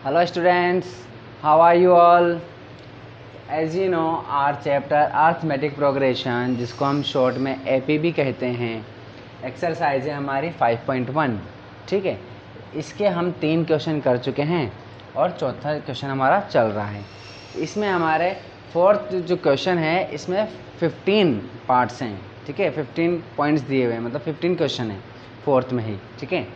Hello students, how are you all? As you know, our chapter arithmetic progression, जिसको हम short में AP भी कहते हैं, एक्सरसाइज है हमारी 5.1। ठीक है, इसके हम 3 क्वेश्चन कर चुके हैं और चौथा क्वेश्चन हमारा चल रहा है। इसमें हमारे फोर्थ जो क्वेश्चन है इसमें 15 पार्ट्स हैं। ठीक है, 15 पॉइंट्स दिए हुए हैं, मतलब 15 क्वेश्चन है फोर्थ में ही। ठीक है,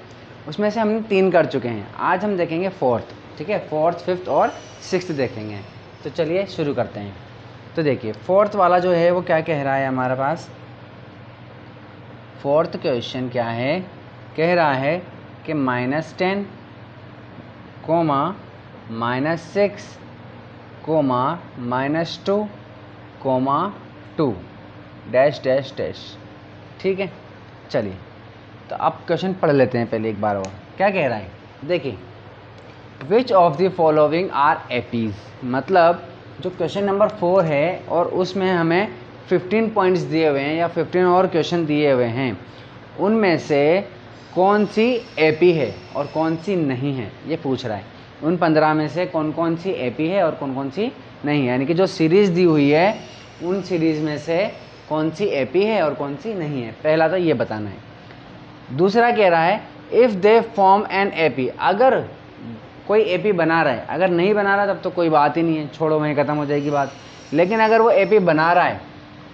उसमें से हमने 3 कर चुके हैं। आज हम देखेंगे फोर्थ। ठीक है, फोर्थ, फिफ्थ और सिक्स्थ देखेंगे। तो चलिए शुरू करते हैं। तो देखिए फोर्थ वाला जो है वो क्या कह रहा है हमारे पास। फोर्थ क्वेश्चन क्या है, कह रहा है कि -10, -6, -2, -2 डैश डैश डैश। ठीक है, चलिए तो अब क्वेश्चन पढ़ लेते हैं पहले एक बार और। क्या कह रहा है, देखिए which of the following are APs, मतलब जो क्वेश्चन नंबर 4 है और उसमें हमें 15 पॉइंट्स दिए हुए हैं या 15 और क्वेश्चन दिए हुए हैं, उनमें से कौन सी एपी है और कौन सी नहीं है, ये पूछ रहा है। उन 15 में से कौन कौन सी एपी है और कौन कौन सी नहीं है, यानी कि जो सीरीज़ दी हुई है उन सीरीज़ में से कौन सी एपी है और कौन सी नहीं है। पहला तो ये बताना है। दूसरा कह रहा है if they form an AP, अगर कोई एपी बना रहा है, अगर नहीं बना रहा तब तो कोई बात ही नहीं है, छोड़ो वहीं ख़त्म हो जाएगी बात। लेकिन अगर वो एपी बना रहा है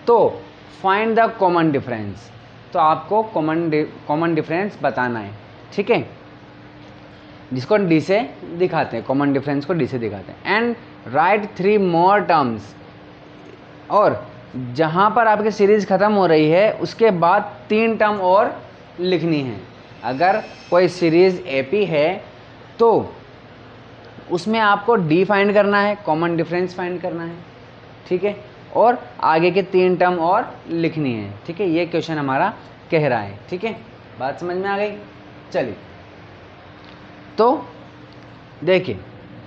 तो फाइंड द कॉमन डिफरेंस, तो आपको कॉमन डिफरेंस बताना है। ठीक है, जिसको डी से दिखाते हैं, कॉमन डिफरेंस को डी से दिखाते हैं। एंड राइट 3 मोर टर्म्स, और जहाँ पर आपकी सीरीज़ ख़त्म हो रही है उसके बाद 3 टर्म और लिखनी है। अगर कोई सीरीज़ एपी है तो उसमें आपको डी फाइंड करना है, कॉमन डिफरेंस फाइंड करना है। ठीक है, और आगे के 3 टर्म और लिखनी है। ठीक है, ये क्वेश्चन हमारा कह रहा है। ठीक है, बात समझ में आ गई। चलिए तो देखिए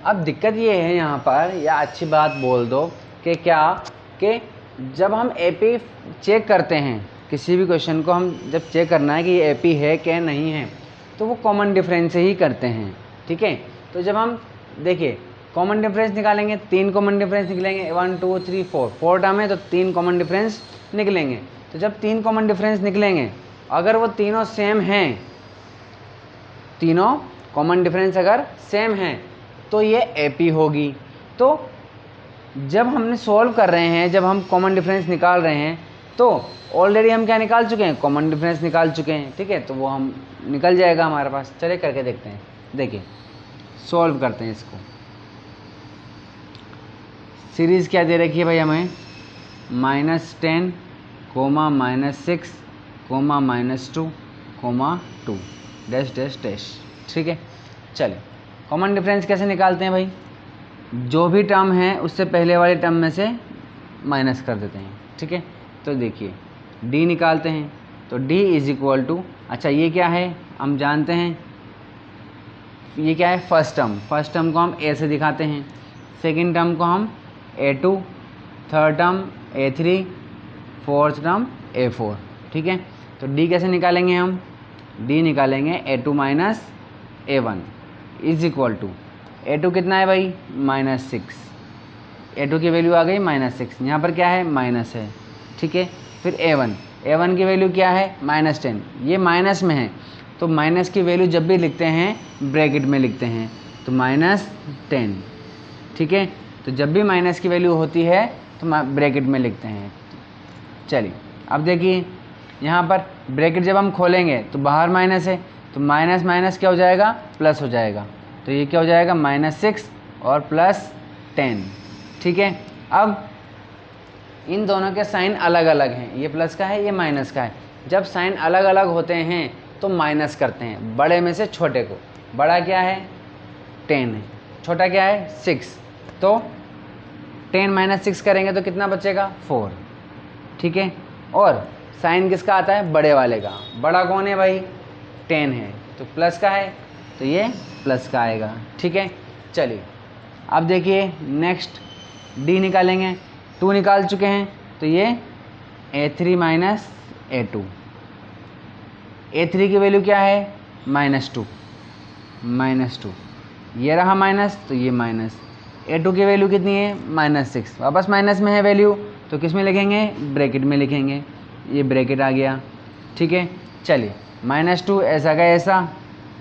अब दिक्कत ये है यहाँ पर, या अच्छी बात बोल दो कि क्या कि जब हम एपी चेक करते हैं, किसी भी क्वेश्चन को हम जब चेक करना है कि ये एपी है क्या नहीं है, तो वो कॉमन डिफरेंस से ही करते हैं। ठीक है, तो जब हम देखिए कॉमन डिफरेंस निकालेंगे, 3 कॉमन डिफरेंस निकलेंगे, 1 2 3 4 टर्म है तो 3 कॉमन डिफरेंस निकलेंगे। तो जब 3 कॉमन डिफरेंस निकलेंगे, अगर वो तीनों सेम हैं, तीनों कॉमन डिफरेंस अगर सेम हैं तो ये एपी होगी। तो जब हमने सॉल्व कर रहे हैं, जब हम कॉमन डिफरेंस निकाल रहे हैं, तो ऑलरेडी हम क्या निकाल चुके हैं, कॉमन डिफरेंस निकाल चुके हैं। ठीक है, तो वो हम निकल जाएगा हमारे पास। चलिए करके देखते हैं। देखिए सॉल्व करते हैं इसको। सीरीज़ क्या दे रखी है भाई हमें, -10, -6, -2, -2 डैश डैश डैश। ठीक है, चलिए कॉमन डिफरेंस कैसे निकालते हैं भाई, जो भी टर्म है उससे पहले वाले टर्म में से माइनस कर देते हैं। ठीक है, तो देखिए डी निकालते हैं, तो डी इज इक्वल टू, अच्छा ये क्या है हम जानते हैं, ये क्या है फर्स्ट टर्म को हम ए से दिखाते हैं, सेकंड टर्म को हम A2, third term A3, fourth term A4। ठीक है, तो डी कैसे निकालेंगे हम, डी निकालेंगे A2 minus A1 is equal to, A2 कितना है भाई -6, A2 की वैल्यू आ गई -6, यहाँ पर क्या है माइनस है। ठीक है, फिर A1 की वैल्यू क्या है -10, ये माइनस में है तो माइनस की वैल्यू जब भी लिखते हैं ब्रैकेट में लिखते हैं, तो -10। ठीक है, तो जब भी माइनस की वैल्यू होती है तो ब्रैकेट में लिखते हैं। चलिए अब देखिए यहाँ पर ब्रैकेट जब हम खोलेंगे तो बाहर माइनस है, तो माइनस माइनस क्या हो जाएगा, प्लस हो जाएगा। तो ये क्या हो जाएगा -6 और +10। ठीक है, अब इन दोनों के साइन अलग अलग हैं, ये प्लस का है ये माइनस का है। जब साइन अलग अलग होते हैं तो माइनस करते हैं बड़े में से छोटे को। बड़ा क्या है 10 है, छोटा क्या है 6, तो 10 - 6 करेंगे तो कितना बचेगा 4। ठीक है, और साइन किसका आता है, बड़े वाले का। बड़ा कौन है भाई 10 है, तो प्लस का है तो ये प्लस का आएगा। ठीक है, चलिए अब देखिए नेक्स्ट डी निकालेंगे, 2 निकाल चुके हैं तो ये A3 माइनस A2, A3 की वैल्यू क्या है -2, ये रहा माइनस, तो ये माइनस। a2 की वैल्यू कितनी है? -6। वापस माइनस में है वैल्यू, तो किस में लिखेंगे? ब्रैकेट में लिखेंगे। ये ब्रैकेट आ गया, ठीक है। चलिए, -2 ऐसा का ऐसा,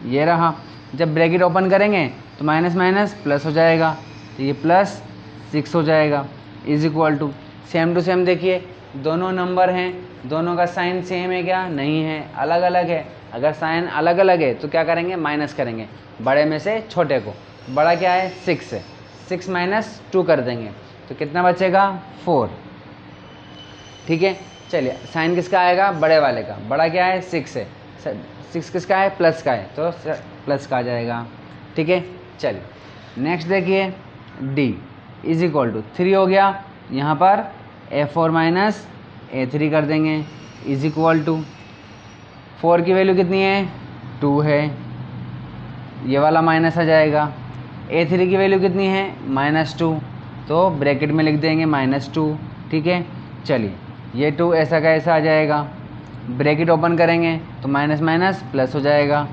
ये रहा। जब ब्रैकेट ओपन करेंगे तो माइनस माइनस प्लस हो जाएगा, तो ये +6 हो जाएगा, is equal to same to same. देखिए दोनों नंबर हैं, दोनों का साइन सेम है क्या? नहीं है, अलग अलग है। अगर साइन अलग अलग है तो क्या करेंगे? माइनस करेंगे बड़े में से छोटे को। बड़ा क्या है? 6 है, 6 - 2 कर देंगे तो कितना बचेगा? 4, ठीक है। चलिए, साइन किसका आएगा? बड़े वाले का। बड़ा क्या है? 6 है, 6 किसका है? प्लस का है, तो प्लस का आ जाएगा, ठीक है। चलिए नेक्स्ट देखिए, d इज इक्वल टू 3 हो गया। यहाँ पर a4 - a3 कर देंगे, इज इक्वल टू 4 की वैल्यू कितनी है? 2 है, ये वाला माइनस आ जाएगा। a3 की वैल्यू कितनी है? -2, तो ब्रैकेट में लिख देंगे -2, ठीक है। चलिए, ये 2 ऐसा का ऐसा आ जाएगा, ब्रैकेट ओपन करेंगे तो माइनस माइनस प्लस हो जाएगा,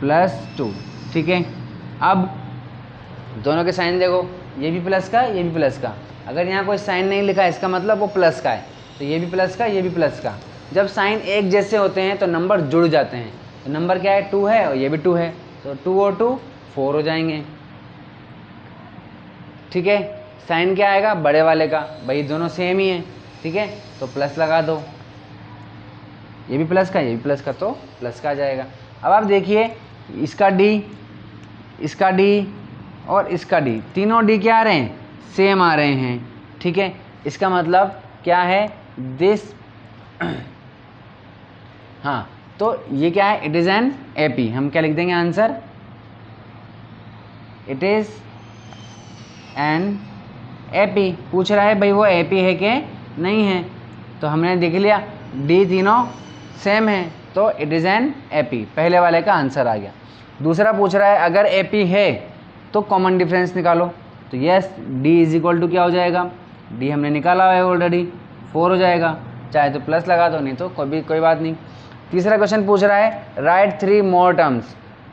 +2, ठीक है। अब दोनों के साइन देखो, ये भी प्लस का, ये भी प्लस का। अगर यहाँ कोई साइन नहीं लिखा है इसका मतलब वो प्लस का है, तो ये भी प्लस का, ये भी प्लस का। जब साइन एक जैसे होते हैं तो नंबर जुड़ जाते हैं। तो नंबर क्या है? 2 है और ये भी 2 है, तो 2 और 2 4 हो जाएंगे, ठीक है। साइन क्या आएगा? बड़े वाले का, भाई दोनों सेम ही है, ठीक है, तो प्लस लगा दो। ये भी प्लस का, ये भी प्लस का, तो प्लस का आ जाएगा। अब आप देखिए, इसका d, इसका d और इसका d, तीनों d क्या आ रहे हैं? सेम आ रहे हैं, ठीक है। इसका मतलब क्या है? दिस हाँ, तो ये क्या है? It is an AP। हम क्या लिख देंगे answer? It is an AP। पूछ रहा है भाई वो AP है कि नहीं है, तो हमने देख लिया d तीनों सेम है, तो इट इज़ एन AP। पहले वाले का आंसर आ गया। दूसरा पूछ रहा है अगर AP है तो कॉमन डिफरेंस निकालो, तो yes, d is equal to क्या हो जाएगा? d हमने निकाला है ऑलरेडी, 4 हो जाएगा। चाहे तो प्लस लगा दो, नहीं तो कोई बात नहीं। तीसरा क्वेश्चन पूछ रहा है राइट 3 मोर टर्म्स,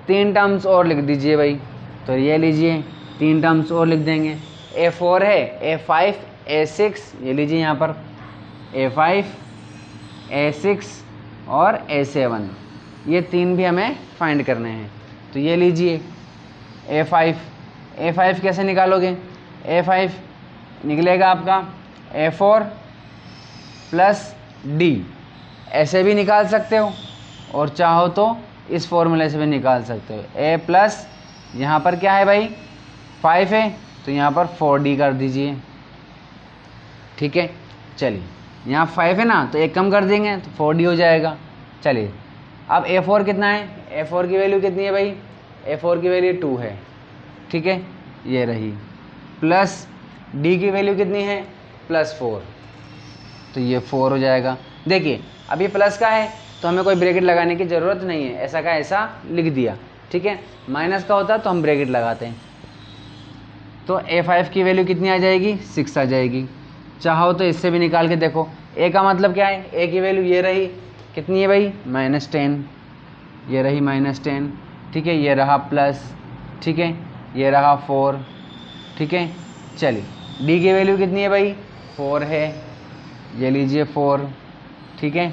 3 टर्म्स और लिख दीजिए भाई। तो ये लीजिए 3 टर्म्स और लिख देंगे। A4 है, A5, A6, ये लीजिए यहाँ पर A5, A6 और A7, ये 3 भी हमें फाइंड करने हैं। तो ये लीजिए A5 कैसे निकालोगे? A5 निकलेगा आपका A4 + D, ऐसे भी निकाल सकते हो और चाहो तो इस फॉर्मूले से भी निकाल सकते हो। A प्लस यहाँ पर क्या है भाई? 5 है, तो यहाँ पर 4D कर दीजिए, ठीक है। चलिए, यहाँ 5 है ना, तो एक कम कर देंगे तो 4D हो जाएगा। चलिए, अब A4 कितना है? A4 की वैल्यू कितनी है भाई? A4 की वैल्यू 2 है, ठीक है, ये रही। प्लस D की वैल्यू कितनी है? +4, तो ये 4 हो जाएगा। देखिए, अब ये प्लस का है तो हमें कोई ब्रैकेट लगाने की ज़रूरत नहीं है, ऐसा का ऐसा लिख दिया, ठीक है। माइनस का होता तो हम ब्रैकेट लगाते हैं। तो A5 की वैल्यू कितनी आ जाएगी? 6 आ जाएगी। चाहो तो इससे भी निकाल के देखो। A का मतलब क्या है? A की वैल्यू ये रही, कितनी है भाई? -10, ये रही -10, ठीक है, ये रहा प्लस, ठीक है, ये रहा 4, ठीक है। चलिए, D की वैल्यू कितनी है भाई? 4 है, ये लीजिए 4, ठीक है,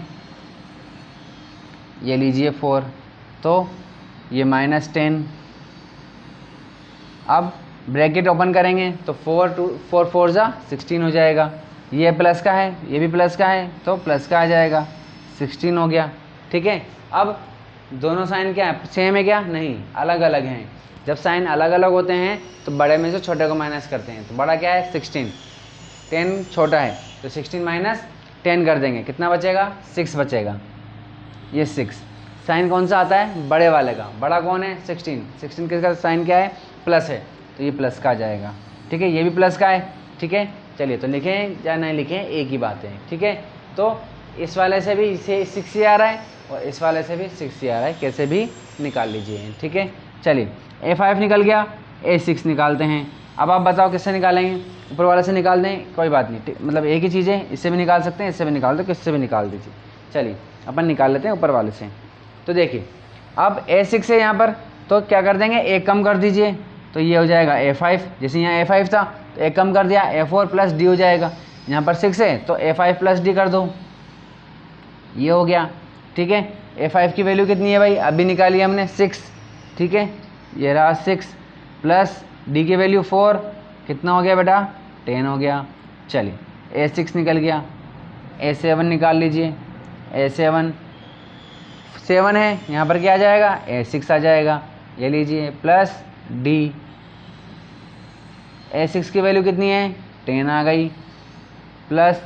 ये लीजिए 4, तो ये -10। अब ब्रैकेट ओपन करेंगे तो 4 4 जा 16 हो जाएगा। ये प्लस का है, ये भी प्लस का है, तो प्लस का आ जाएगा, 16 हो गया, ठीक है। अब दोनों साइन क्या है? सेम है क्या? नहीं, अलग अलग हैं। जब साइन अलग अलग होते हैं तो बड़े में से छोटे को माइनस करते हैं। तो बड़ा क्या है? 16, 10 छोटा है, तो 16 - 10 कर देंगे, कितना बचेगा? 6 बचेगा, ये 6। साइन कौन सा आता है? बड़े वाले का। बड़ा कौन है? 16। 16 किसका साइन क्या है? प्लस है, तो ये प्लस का आ जाएगा, ठीक है। ये भी प्लस का है, ठीक है। चलिए, तो लिखें या नहीं लिखें एक ही बात है, ठीक है। तो इस वाले से भी इसे 6 ही आ रहा है और इस वाले से भी 6 ही आ रहा है, कैसे भी निकाल लीजिए, ठीक है। चलिए, A5 निकल गया, A6 निकालते हैं। अब आप बताओ किससे निकालेंगे? ऊपर वाले से निकाल दें, कोई बात नहीं, मतलब एक ही चीज़ है, इससे भी निकाल सकते हैं, इससे भी निकाल दो, किससे भी निकाल दीजिए। चलिए, अपन निकाल लेते हैं ऊपर वाले से। तो देखिए, अब A6 है यहाँ पर, तो क्या कर देंगे, एक कम कर दीजिए, तो ये हो जाएगा A5, जैसे यहाँ A5 था तो एक कम कर दिया A4 प्लस D हो जाएगा। यहाँ पर 6 है तो A5 प्लस D कर दो, ये हो गया। ठीक है, A5 की वैल्यू कितनी है भाई, अभी निकाली हमने 6। ठीक है, ये रहा 6 प्लस D की वैल्यू 4, कितना हो गया बेटा, 10 हो गया। चलिए A6 निकल गया, A7 निकाल लीजिए। A7 7 है, यहाँ पर क्या आ जाएगा, A6 आ जाएगा, ये लीजिए प्लस D। A6 की वैल्यू कितनी है, 10 आ गई, प्लस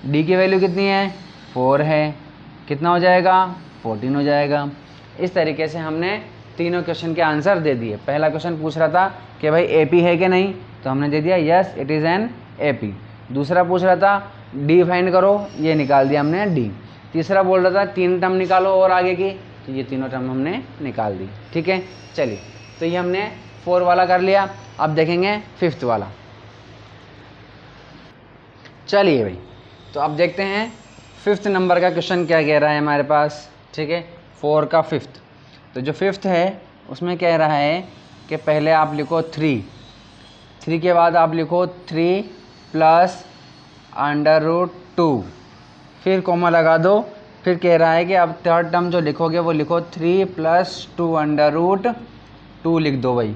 D की वैल्यू कितनी है, 4 है, कितना हो जाएगा, 14 हो जाएगा। इस तरीके से हमने तीनों क्वेश्चन के आंसर दे दिए। पहला क्वेश्चन पूछ रहा था कि भाई AP है कि नहीं, तो हमने दे दिया yes it is an AP। दूसरा पूछ रहा था D फाइंड करो, ये निकाल दिया हमने D। तीसरा बोल रहा था 3 टर्म निकालो और आगे की, तो ये तीनों टर्म हमने निकाल दी। ठीक है, चलिए तो ये हमने 4 वाला कर लिया। अब देखेंगे 5th वाला। चलिए भाई, तो अब देखते हैं 5th नंबर का क्वेश्चन क्या कह रहा है हमारे पास। ठीक है, 4 का 5th। तो जो 5th है उसमें कह रहा है कि पहले आप लिखो 3 के बाद आप लिखो 3 प्लस √2, फिर कॉमा लगा दो। फिर कह रहा है कि अब थर्ड टर्म जो लिखोगे वो लिखो 3 + 2√2 लिख दो भाई।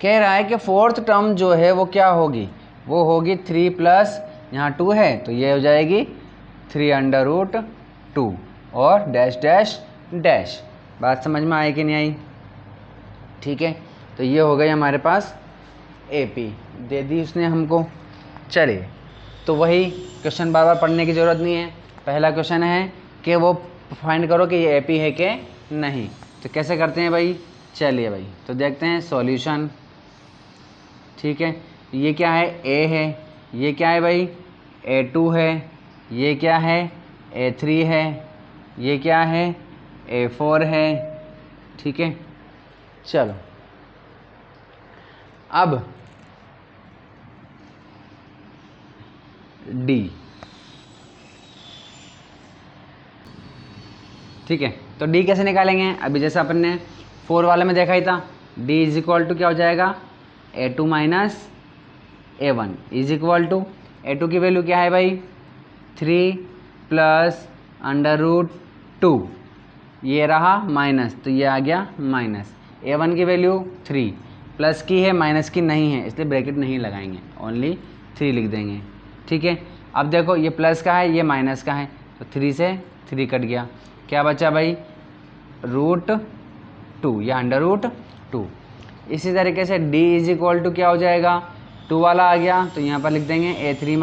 कह रहा है कि 4th टर्म जो है वो क्या होगी, वो होगी 3 प्लस यहाँ 2 है तो ये हो जाएगी 3√2 और डैश डैश डैश। बात समझ में आई कि नहीं आई। ठीक है, तो ये हो गई हमारे पास AP, दे दी उसने हमको। चलिए, तो वही क्वेश्चन बार बार पढ़ने की ज़रूरत नहीं है। पहला क्वेश्चन है कि वो फाइंड करो कि ये AP है कि नहीं। तो कैसे करते हैं भाई, चलिए भाई तो देखते हैं सॉल्यूशन। ठीक है, ये क्या है, A है, ये क्या है भाई, A2 है, ये क्या है, A3 है, ये क्या है, A4 है। ठीक है, चलो अब D। ठीक है, तो D कैसे निकालेंगे, अभी जैसे अपन ने 4 वाले में देखा ही था, D = क्या हो जाएगा, A2 - A1 = A2 की वैल्यू क्या है भाई, 3 + √2, ये रहा माइनस तो ये आ गया माइनस। A1 की वैल्यू 3, प्लस की है माइनस की नहीं है, इसलिए ब्रैकेट नहीं लगाएंगे, ओनली 3 लिख देंगे। ठीक है, अब देखो ये प्लस का है ये माइनस का है, तो 3 से 3 कट गया, क्या बचा भाई, √2 या √2। इसी तरीके से D = क्या हो जाएगा, 2 वाला आ गया तो यहाँ पर लिख देंगे A3 -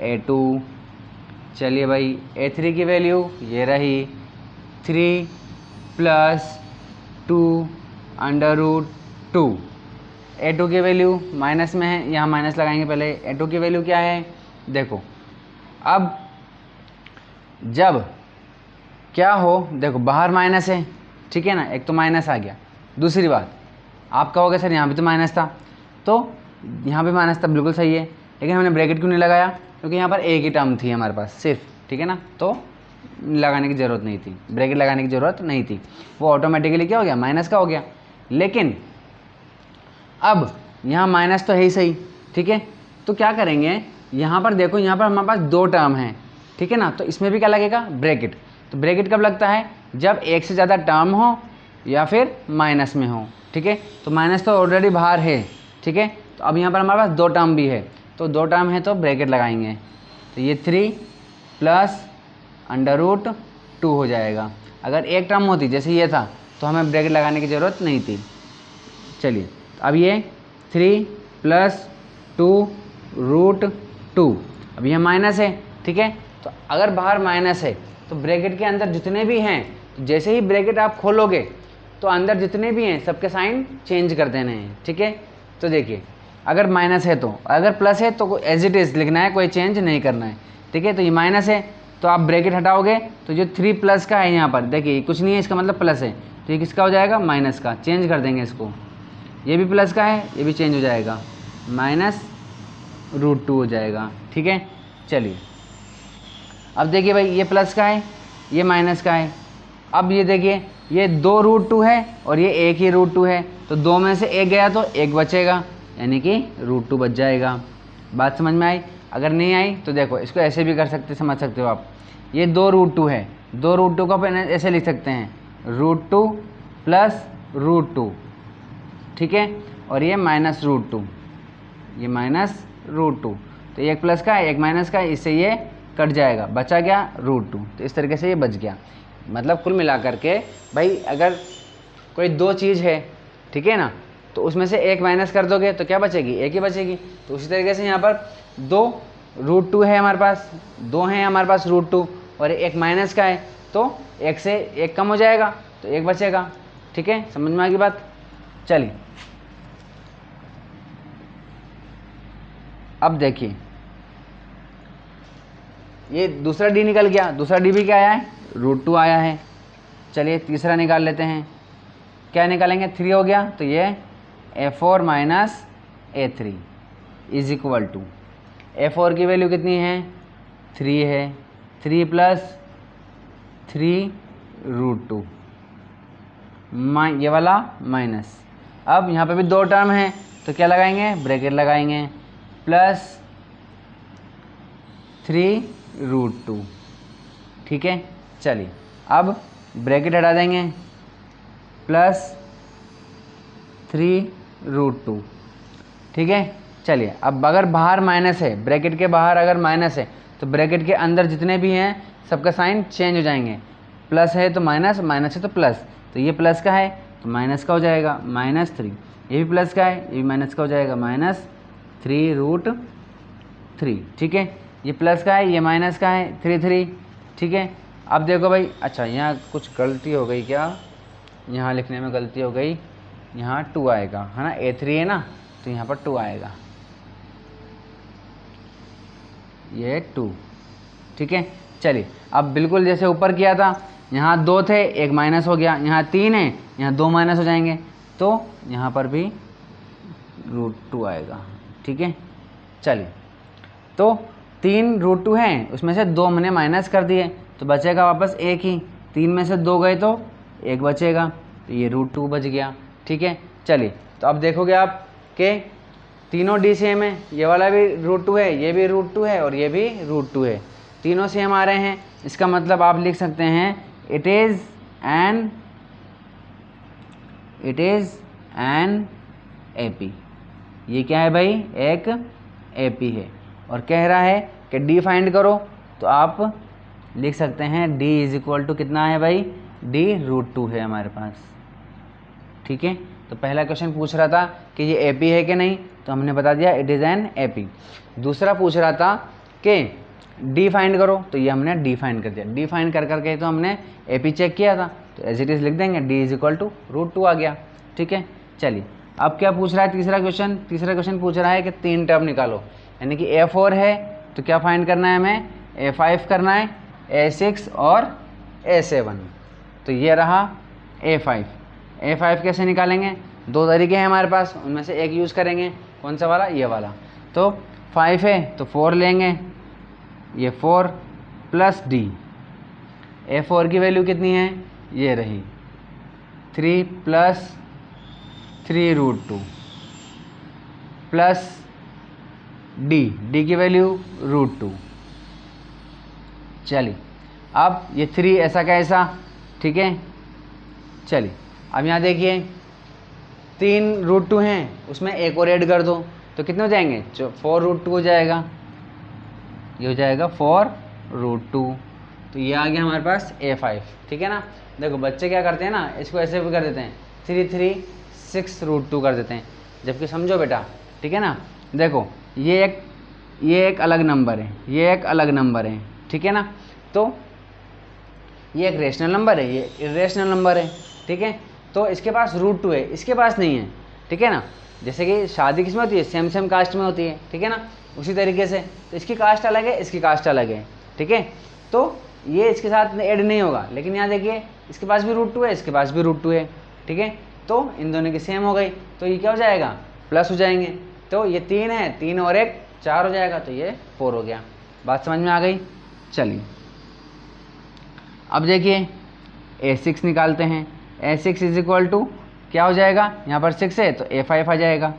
A2। चलिए भाई, A3 की वैल्यू ये रही 3 + 2√2। A2 की वैल्यू माइनस में है, यहाँ माइनस लगाएंगे पहले। A2 की वैल्यू क्या है, देखो अब जब क्या हो, देखो बाहर माइनस है, ठीक है ना, एक तो माइनस आ गया। दूसरी बात आप कहोगे सर यहाँ भी तो माइनस था, तो यहाँ भी माइनस था, बिल्कुल सही है, लेकिन हमने ब्रैकेट क्यों नहीं लगाया, क्योंकि यहाँ पर एक ही टर्म थी हमारे पास सिर्फ। ठीक है ना, तो लगाने की ज़रूरत नहीं थी, ब्रैकेट लगाने की ज़रूरत नहीं थी, वो ऑटोमेटिकली क्या हो गया, माइनस का हो गया। लेकिन अब यहाँ माइनस तो है ही सही। ठीक है, तो क्या करेंगे, यहाँ पर देखो, यहाँ पर हमारे पास 2 टर्म हैं। ठीक है ना, तो इसमें भी क्या लगेगा, ब्रैकेट। तो ब्रैकेट कब लगता है, जब एक से ज़्यादा टर्म हो या फिर माइनस में हो। ठीक है, तो माइनस तो ऑलरेडी बाहर है। ठीक है, तो अब यहाँ पर हमारे पास 2 टर्म भी है, तो 2 टर्म है तो ब्रैकेट लगाएंगे, तो ये 3 + √2 हो जाएगा। अगर एक टर्म होती जैसे ये था तो हमें ब्रैकेट लगाने की ज़रूरत नहीं थी। चलिए, अब ये 3 + 2√2, अब यह माइनस है। ठीक है, तो अगर बाहर माइनस है तो ब्रैकेट के अंदर जितने भी हैं, तो जैसे ही ब्रैकेट आप खोलोगे तो अंदर जितने भी हैं सबके साइन चेंज कर देने हैं। ठीक है, तो देखिए अगर माइनस है तो, अगर प्लस है तो एज इट इज़ लिखना है, कोई चेंज नहीं करना है। ठीक है, तो ये माइनस है तो आप ब्रैकेट हटाओगे तो जो 3 प्लस का है यहाँ पर देखिए कुछ नहीं है, इसका मतलब प्लस है, तो ये किसका हो जाएगा, माइनस का। चेंज कर देंगे इसको, ये भी प्लस का है, ये भी चेंज हो जाएगा, -√2 हो जाएगा। ठीक है, चलिए अब देखिए भाई, ये प्लस का है ये माइनस का है। अब ये देखिए ये 2√2 है और ये एक ही √2 है, तो 2 में से एक गया तो एक बचेगा, यानी कि √2 बच जाएगा। बात समझ में आई? अगर नहीं आई तो देखो इसको ऐसे भी कर सकते, समझ सकते हो आप। ये 2√2 है, 2√2 को अपन ऐसे लिख सकते हैं √2 प्लस √2, ठीक है, और ये -√2, ये -√2, तो एक प्लस का एक माइनस का, इससे ये कट जाएगा, बचा गया √2। तो इस तरीके से ये बच गया। मतलब कुल मिलाकर के भाई अगर कोई दो चीज़ है, ठीक है ना, तो उसमें से एक माइनस कर दोगे तो क्या बचेगी? एक ही बचेगी। तो उसी तरीके से यहाँ पर 2√2 है हमारे पास, 2 है हमारे पास √2 और एक माइनस का है, तो एक से एक कम हो जाएगा तो एक बचेगा। ठीक है, समझ में आ गई बात? चलिए अब देखिए, ये दूसरा डी निकल गया, दूसरा डी भी क्या आया है? √2 आया है। चलिए तीसरा निकाल लेते हैं, क्या निकालेंगे? 3 हो गया, तो ये A4 minus A3 is equal to, A4 की वैल्यू कितनी है? 3 है, 3 प्लस 3√2, ये वाला माइनस। अब यहाँ पे भी दो टर्म है तो क्या लगाएंगे? ब्रैकेट लगाएंगे, प्लस 3√2, ठीक है। चलिए अब ब्रैकेट हटा देंगे, प्लस 3√2, ठीक है। चलिए अब अगर बाहर माइनस है, ब्रैकेट के बाहर अगर माइनस है तो ब्रैकेट के अंदर जितने भी हैं सबका साइन चेंज हो जाएंगे। प्लस है तो माइनस, माइनस है तो प्लस, तो ये प्लस का है तो माइनस का हो जाएगा -3, ये भी प्लस का है ये भी माइनस का हो जाएगा -3√3, ठीक है। ये प्लस का है ये माइनस का है 3, ठीक है। अब देखो भाई, अच्छा यहाँ कुछ गलती हो गई क्या? यहाँ लिखने में गलती हो गई, यहाँ 2 आएगा, है ना, A3 है ना, तो यहाँ पर 2 आएगा, ये 2, ठीक है। चलिए अब बिल्कुल जैसे ऊपर किया था, यहाँ 2 थे, एक माइनस हो गया, यहाँ 3 है, यहाँ 2 माइनस हो जाएंगे, तो यहाँ पर भी √2 आएगा, ठीक है। चलिए तो 3√2 हैं, उसमें से 2 हमने माइनस कर दिए तो बचेगा वापस एक ही, 3 में से 2 गए तो एक बचेगा, तो ये √2 बच गया, ठीक है। चलिए तो अब देखोगे आप कि तीनों डी सेम है, ये वाला भी √2 है, ये भी √2 है और ये भी √2 है, तीनों सेम आ रहे हैं। इसका मतलब आप लिख सकते हैं इट इज़ एन AP। ये क्या है भाई? एक AP है, और कह रहा है कि डी फाइंड करो, तो आप लिख सकते हैं D इज इक्वल टू कितना है भाई? D √2 है हमारे पास, ठीक है। तो पहला क्वेश्चन पूछ रहा था कि ये AP है कि नहीं, तो हमने बता दिया इट इज़ एन AP। दूसरा पूछ रहा था कि D फाइंड करो, तो ये हमने D फाइंड कर दिया, D फाइंड कर करके तो हमने AP चेक किया था, तो एज इट इज़ लिख देंगे D इज इक्वल टू √2 आ गया, ठीक है। चलिए अब क्या पूछ रहा है? तीसरा क्वेश्चन पूछ रहा है कि 3 टर्म निकालो, यानी कि A4 है तो क्या फाइंड करना है हमें? A5 करना है, A6 और A7। तो ये रहा A5 कैसे निकालेंगे? 2 तरीके हैं हमारे पास, उनमें से एक यूज़ करेंगे, कौन सा वाला? ये वाला। तो 5 है तो 4 लेंगे, ये 4 प्लस D, A4 की वैल्यू कितनी है? ये रही 3 प्लस 3√2 प्लस D की वैल्यू √2। चलिए अब ये 3 ऐसा का ऐसा, ठीक है। चलिए अब यहाँ देखिए 3√2 हैं, उसमें एक और ऐड कर दो तो कितने हो जाएंगे? 4√2 हो जाएगा, ये हो जाएगा 4√2। तो ये आ गया हमारे पास A5, ठीक है ना। देखो बच्चे क्या करते हैं ना, इसको ऐसे भी कर देते हैं 3×6√2 कर देते हैं, जबकि समझो बेटा, ठीक है ना। देखो ये एक अलग नंबर है, ये एक अलग नंबर है, ठीक है ना। तो ये एक रेशनल नंबर है, ये इरेशनल नंबर है, ठीक है। तो इसके पास √2 है, इसके पास नहीं है, ठीक है ना। जैसे कि शादी किसमें होती है? सेम कास्ट में होती है, ठीक है ना। उसी तरीके से तो इसकी कास्ट अलग है, इसकी कास्ट अलग है, ठीक है। तो ये इसके साथ ऐड नहीं होगा, लेकिन यहाँ देखिए इसके पास भी √2 है, इसके पास भी √2 है, ठीक है। तो इन दोनों की सेम हो गई, तो ये क्या हो जाएगा? प्लस हो जाएंगे। तो ये 3 है, 3 और 1 4 हो जाएगा, तो ये 4 हो गया। बात समझ में आ गई? चलिए अब देखिए A6 निकालते हैं। A6 इज इक्वल टू क्या हो जाएगा, यहाँ पर 6 है तो A5 आ जाएगा,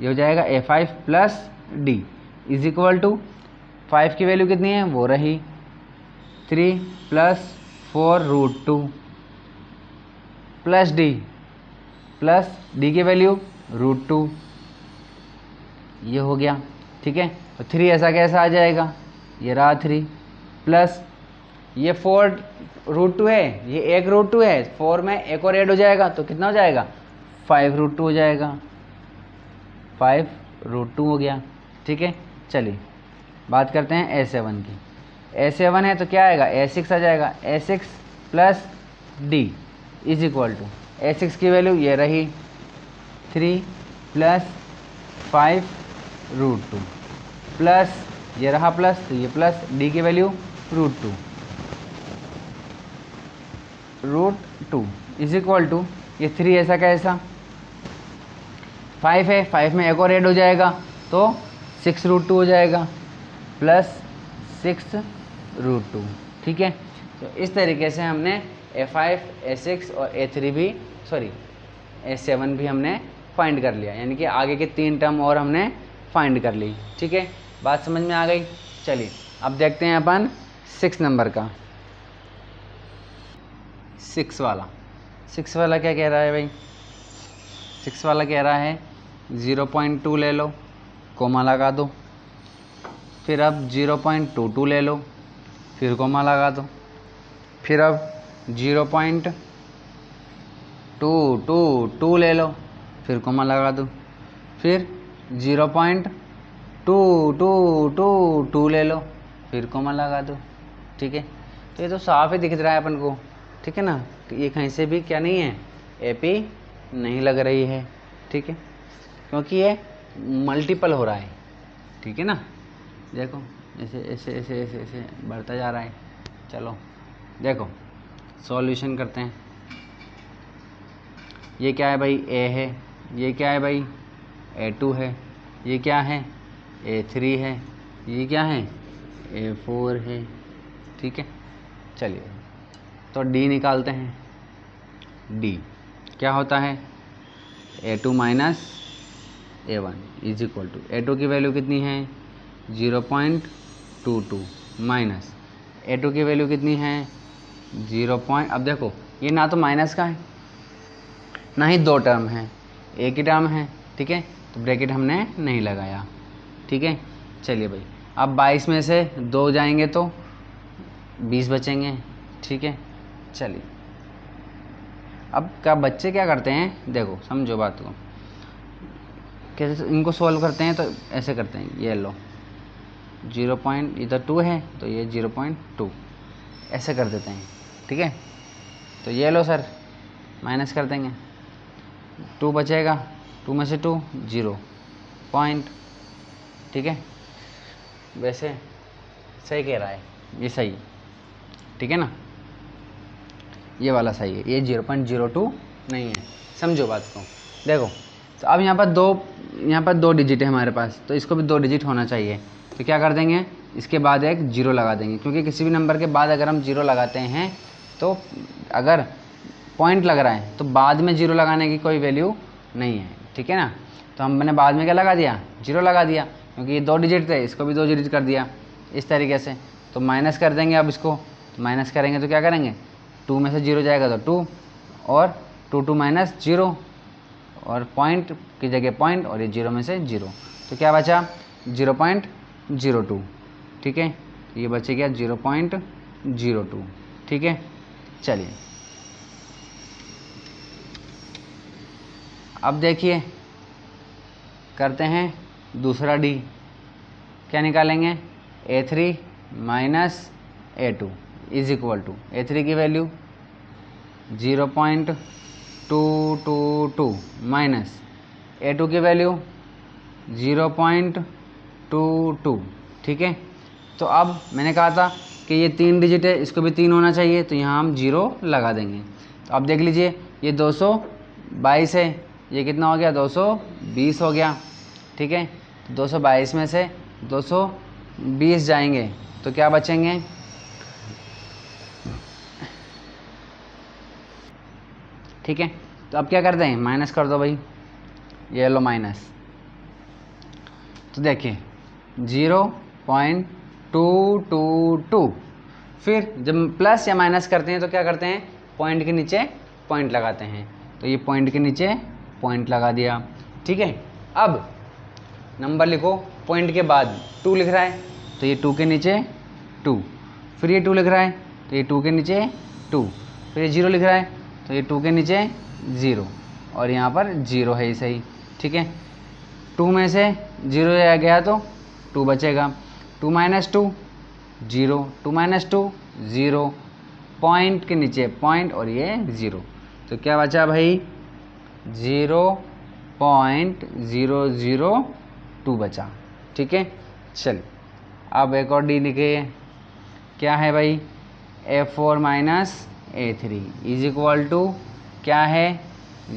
ये हो जाएगा A5 plus D is equal to 5 की वैल्यू कितनी है, वो रही 3 प्लस 4√2 प्लस डी की वैल्यू √2, ये हो गया। ठीक है, तो 3 ऐसा कैसा आ जाएगा, ये रहा 3 प्लस ये 4√2 है, ये 1√2 है, 4 में एक और ऐड हो जाएगा तो कितना हो जाएगा, 5√2 हो जाएगा, 5√2 हो गया। ठीक है, चलिए बात करते हैं A7 की। A7 है तो क्या आएगा, A6 आ जाएगा, A6 plus D is equal to A6 की वैल्यू ये रही 3 प्लस 5√2 प्लस ये रहा प्लस तो ये प्लस डी की वैल्यू √2 इज इक्वल टू ये 3 ऐसा कैसा 5 है, 5 में एक और ऐड हो जाएगा तो 6√2 हो जाएगा प्लस 6√2। ठीक है, तो इस तरीके से हमने A5, A6 और A7 भी हमने फाइंड कर लिया, यानी कि आगे के 3 टर्म और हमने फाइंड कर ली। ठीक है, बात समझ में आ गई। चलिए अब देखते हैं अपन 6 नंबर का, 6 वाला क्या कह रहा है भाई, 6 वाला कह रहा है 0.2 ले लो, कोमा लगा दो, फिर अब 0.22 ले लो, फिर कोमा लगा दो, फिर अब 0.222 ले लो, फिर कोमा लगा दो, फिर 0.2222 ले लो, फिर कोमा लगा दो। ठीक है, तो ये तो साफ ही दिख रहा है अपन को। ठीक है ना, तो ये कहीं से भी क्या नहीं है, एपी नहीं लग रही है। ठीक है, क्योंकि ये मल्टीपल हो रहा है। ठीक है ना, देखो ऐसे ऐसे ऐसे ऐसे ऐसे बढ़ता जा रहा है। चलो देखो सॉल्यूशन करते हैं। ये क्या है भाई, ए है, ये क्या है भाई, A2 है, ये क्या है, A3 है, ये क्या है, A4 है। ठीक है, चलिए तो D निकालते हैं। D क्या होता है, A2 minus A1 is equal to A2 की वैल्यू कितनी है 0.22 माइनस A2 की वैल्यू कितनी है 0. अब देखो ये ना तो माइनस का है ना ही 2 टर्म है, एक ही टर्म है। ठीक है, तो ब्रैकेट हमने नहीं लगाया। ठीक है, चलिए भाई अब 22 में से 2 जाएंगे तो 20 बचेंगे। ठीक है, चलिए अब क्या बच्चे क्या करते हैं, देखो समझो बात को, कैसे इनको सॉल्व करते हैं, तो ऐसे करते हैं, ये लो 0. इधर 2 है तो ये 0.2 ऐसे कर देते हैं। ठीक है, तो ये लो सर माइनस कर देंगे, 2 बचेगा, 2 में से 2 0 पॉइंट। ठीक है, वैसे सही कह रहा है, ये सही। ठीक है ना, ये वाला सही है, ये 0.02 नहीं है। समझो बात को, देखो तो अब यहाँ पर दो डिजिट है हमारे पास, तो इसको भी 2 डिजिट होना चाहिए। तो क्या कर देंगे, इसके बाद एक 0 लगा देंगे, क्योंकि किसी भी नंबर के बाद अगर हम 0 लगाते हैं तो अगर पॉइंट लग रहा है तो बाद में 0 लगाने की कोई वैल्यू नहीं है। ठीक है ना, तो हमने बाद में क्या लगा दिया, 0 लगा दिया, क्योंकि ये 2 डिजिट थे, इसको भी 2 डिजिट कर दिया इस तरीके से। तो माइनस कर देंगे, अब इसको माइनस करेंगे तो क्या करेंगे, 2 में से 0 जाएगा तो 2 और 2 माइनस 0 और पॉइंट की जगह पॉइंट और ये 0 में से 0, तो क्या बचा 0.02। ठीक है, ये बचे क्या 0.02। ठीक है, चलिए अब देखिए करते हैं दूसरा D। क्या निकालेंगे, A3 minus A2 is equal to A3 की वैल्यू 0.222 माइनस A2 की वैल्यू 0.22। ठीक है, तो अब मैंने कहा था कि ये 3 डिजिट है, इसको भी 3 होना चाहिए, तो यहाँ हम 0 लगा देंगे। तो अब देख लीजिए ये 222 है, ये कितना हो गया 220 हो गया। ठीक है, 222 में से 220 जाएंगे तो क्या बचेंगे, ठीक है, तो अब क्या करते हैं, माइनस कर दो भाई, ये लो माइनस। तो देखिए 0.222, फिर जब प्लस या माइनस करते हैं तो क्या करते हैं, पॉइंट के नीचे पॉइंट लगाते हैं। तो ये पॉइंट के नीचे पॉइंट लगा दिया, ठीक है। अब नंबर लिखो, पॉइंट के बाद 2 लिख रहा है तो ये 2 के नीचे 2, फिर ये 2 लिख रहा है तो ये 2 के नीचे 2, फिर ये 0 लिख रहा है तो ये 2 के नीचे 0, और यहाँ पर 0 है ही सही, ठीक है। 2 में से 0 गया तो 2 बचेगा, 2 - 2 0, 2 - 2 0, पॉइंट के नीचे पॉइंट और ये 0, तो क्या बचा भाई 0.002 बचा, ठीक है। चल अब एक और डी लिखे, क्या है भाई A4 - A3 = क्या है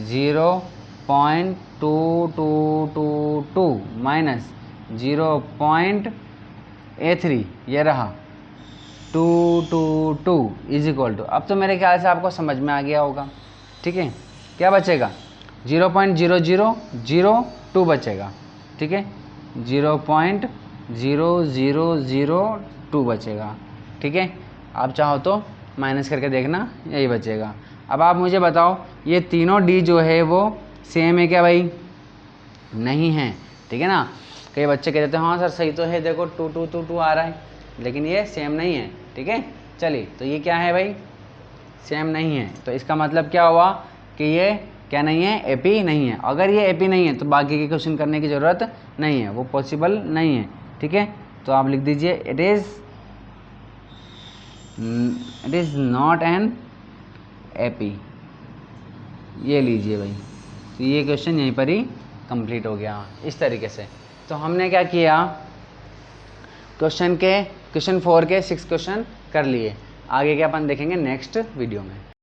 0.2222 माइनस 0.A3, ये रहा 222 = अब तो मेरे ख्याल से आपको समझ में आ गया होगा, ठीक है। क्या बचेगा 0.00002 बचेगा, ठीक है, 0.0002 बचेगा, ठीक है। आप चाहो तो माइनस करके देखना, यही बचेगा। अब आप मुझे बताओ ये तीनों डी जो है वो सेम है क्या भाई, नहीं है, ठीक है ना। कई बच्चे कहते हैं हाँ सर सही तो है, देखो 2 आ रहा है, लेकिन ये सेम नहीं है, ठीक है। चलिए तो ये क्या है भाई, सेम नहीं है, तो इसका मतलब क्या हुआ कि ये क्या नहीं है, एपी नहीं है। अगर ये एपी नहीं है तो बाकी के क्वेश्चन करने की ज़रूरत नहीं है, वो पॉसिबल नहीं है, ठीक है। तो आप लिख दीजिए it is not an AP, ये लीजिए भाई। तो ये क्वेश्चन यहीं पर ही कंप्लीट हो गया इस तरीके से। तो हमने क्या किया, क्वेश्चन 4 के 6 क्वेश्चन कर लिए। आगे के अपन देखेंगे नेक्स्ट वीडियो में।